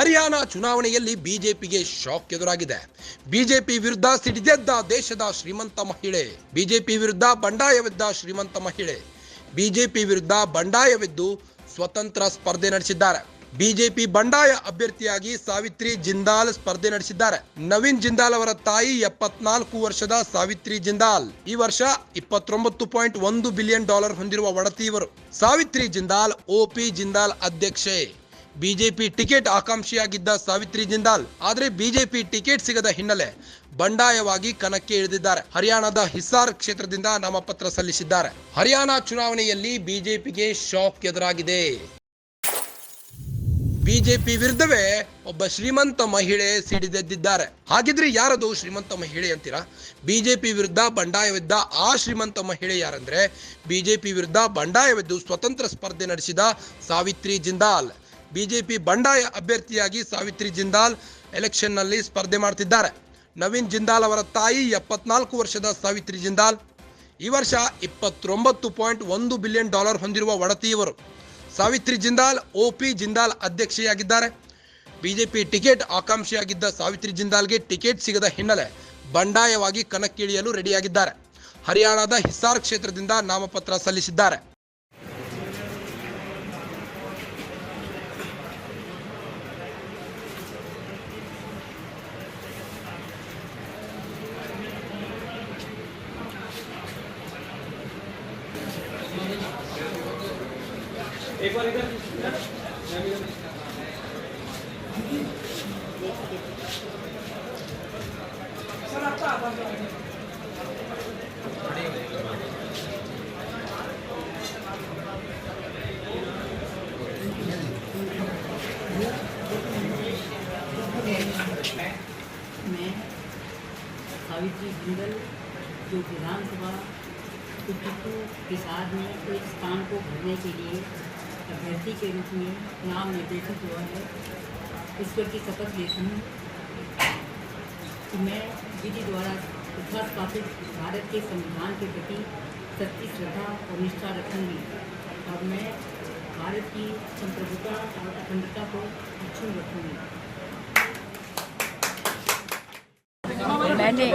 ಹರಿಯಾಣ ಚುನಾವಣೆಯಲ್ಲಿ ಬಿಜೆಪಿಗೆ ಶಾಕ್ ಎದುರಾಗಿದೆ. ಬಿಜೆಪಿ ವಿರುದ್ಧ ಸಿಡಿದೆದ್ದ ದೇಶದ ಶ್ರೀಮಂತ ಮಹಿಳೆ. ಬಿಜೆಪಿ ವಿರುದ್ಧ ಬಂಡಾಯವೆದ್ದ ಶ್ರೀಮಂತ ಮಹಿಳೆ. ಬಿಜೆಪಿ ವಿರುದ್ಧ ಬಂಡಾಯವೆದ್ದು ಸ್ವತಂತ್ರ ಸ್ಪರ್ಧೆ ನಡೆಸಿದ್ದಾರೆ. ಬಿಜೆಪಿ ಬಂಡಾಯ ಅಭ್ಯರ್ಥಿಯಾಗಿ ಸಾವಿತ್ರಿ ಜಿಂದಾಲ್ ಸ್ಪರ್ಧೆ ನಡೆಸಿದ್ದಾರೆ. ನವೀನ್ ಜಿಂದಾಲ್ ಅವರ ತಾಯಿ 74 ವರ್ಷದ ಸಾವಿತ್ರಿ ಜಿಂದಾಲ್. ಈ ವರ್ಷ $29.1 ಬಿಲಿಯನ್ ಹೊಂದಿರುವ ಒಡತಿ ಇವರು. ಸಾವಿತ್ರಿ ಜಿಂದಾಲ್ ಒಪಿ ಜಿಂದಾಲ್ ಅಧ್ಯಕ್ಷೆ. ಬಿಜೆಪಿ ಟಿಕೆಟ್ ಆಕಾಂಕ್ಷಿಯಾಗಿದ್ದ ಸಾವಿತ್ರಿ ಜಿಂದಾಲ್ ಆದರೆ ಬಿಜೆಪಿ ಟಿಕೆಟ್ ಸಿಗದ ಹಿನ್ನೆಲೆ ಬಂಡಾಯವಾಗಿ ಕಣಕ್ಕೆ ಇಳಿದಿದ್ದಾರೆ. ಹರಿಯಾಣದ ಹಿಸಾರ್ ಕ್ಷೇತ್ರದಿಂದ ನಾಮಪತ್ರ ಸಲ್ಲಿಸಿದ್ದಾರೆ. ಹರಿಯಾಣ ಚುನಾವಣೆಯಲ್ಲಿ ಬಿಜೆಪಿಗೆ ಶಾಕ್ ಎದುರಾಗಿದೆ. ಬಿಜೆಪಿ ವಿರುದ್ಧವೇ ಒಬ್ಬ ಶ್ರೀಮಂತ ಮಹಿಳೆ ಸಿಡಿದೆದ್ದಿದ್ದಾರೆ. ಹಾಗಿದ್ರೆ ಯಾರದು ಶ್ರೀಮಂತ ಮಹಿಳೆ ಅಂತೀರಾ? ಬಿಜೆಪಿ ವಿರುದ್ಧ ಬಂಡಾಯವೆದ್ದ ಆ ಶ್ರೀಮಂತ ಮಹಿಳೆ ಯಾರಂದ್ರೆ ಬಿಜೆಪಿ ವಿರುದ್ಧ ಬಂಡಾಯವೆದ್ದು ಸ್ವತಂತ್ರ ಸ್ಪರ್ಧೆ ನಡೆಸಿದ ಸಾವಿತ್ರಿ ಜಿಂದಾಲ್. ಬಿಜೆಪಿ ಬಂಡಾಯ ಅಭ್ಯರ್ಥಿಯಾಗಿ ಸಾವಿತ್ರಿ ಜಿಂದಾಲ್ ಎಲೆಕ್ಷನ್ ನಲ್ಲಿ ಸ್ಪರ್ಧೆ ಮಾಡ್ತಿದ್ದಾರೆ. ನವೀನ್ ಜಿಂದಾಲ್ ಅವರ ತಾಯಿ 74 ವರ್ಷದ ಸಾವಿತ್ರಿ ಜಿಂದಾಲ್. ಈ ವರ್ಷ $29.1 ಬಿಲಿಯನ್ ಹೊಂದಿರುವ ಒಡತಿ ಇವರು. ಸಾವಿತ್ರಿ ಜಿಂದಾಲ್ ಒಪಿ ಜಿಂದಾಲ್ ಅಧ್ಯಕ್ಷೆಯಾಗಿದ್ದಾರೆ. ಬಿಜೆಪಿ ಟಿಕೆಟ್ ಆಕಾಂಕ್ಷಿಯಾಗಿದ್ದ ಸಾವಿತ್ರಿ ಜಿಂದಾಲ್ಗೆ ಟಿಕೆಟ್ ಸಿಗದ ಹಿನ್ನೆಲೆ ಬಂಡಾಯವಾಗಿ ಕಣಕ್ಕಿಳಿಯಲು ರೆಡಿಯಾಗಿದ್ದಾರೆ. ಹರಿಯಾಣದ ಹಿಸಾರ್ ಕ್ಷೇತ್ರದಿಂದ ನಾಮಪತ್ರ ಸಲ್ಲಿಸಿದ್ದಾರೆ. एक बार इधर सर आपका मैं सावित्री जिंदल जो विधानसभा उपचुनाव के साथ में एक स्थान को भरने के लिए अभ्यर्थी के रूप में नाम निर्देशित हुआ है, ईश्वर की शपथ लेती हूँ कि मैं विधि द्वारा स्थापित भारत के संविधान के प्रति सच्ची श्रद्धा और निष्ठा रखूँगी और मैं भारत की संप्रभुता और अखंडता को अक्षुण्ण रखूँगी। मैंने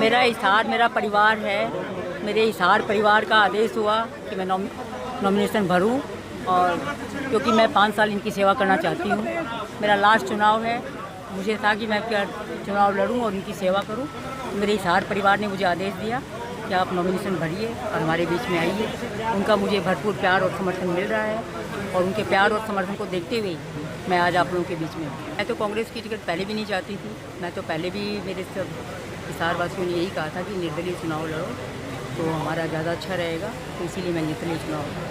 मेरा हिसार मेरा परिवार है, मेरे हिसार परिवार का आदेश हुआ कि मैं नॉमिनेशन भरूं और क्योंकि मैं 5 साल इनकी सेवा करना चाहती हूं। मेरा लास्ट चुनाव है, मुझे था कि मैं चुनाव लड़ूं और इनकी सेवा करूं। मेरे हिसार परिवार ने मुझे आदेश दिया कि आप नॉमिनेशन भरिए और हमारे बीच में आइए। उनका मुझे भरपूर प्यार और समर्थन मिल रहा है और उनके प्यार और समर्थन को देखते हुए मैं आज आप लोगों के बीच में हूँ। मैं तो कांग्रेस की टिकट पहले भी नहीं चाहती थी, मैं तो पहले भी मेरे सब हिसार वासियों ने यही कहा था कि निर्दलीय चुनाव लड़ो तो हमारा ज़्यादा अच्छा रहेगा, तो इसीलिए मैं निर्दलीय चुनाव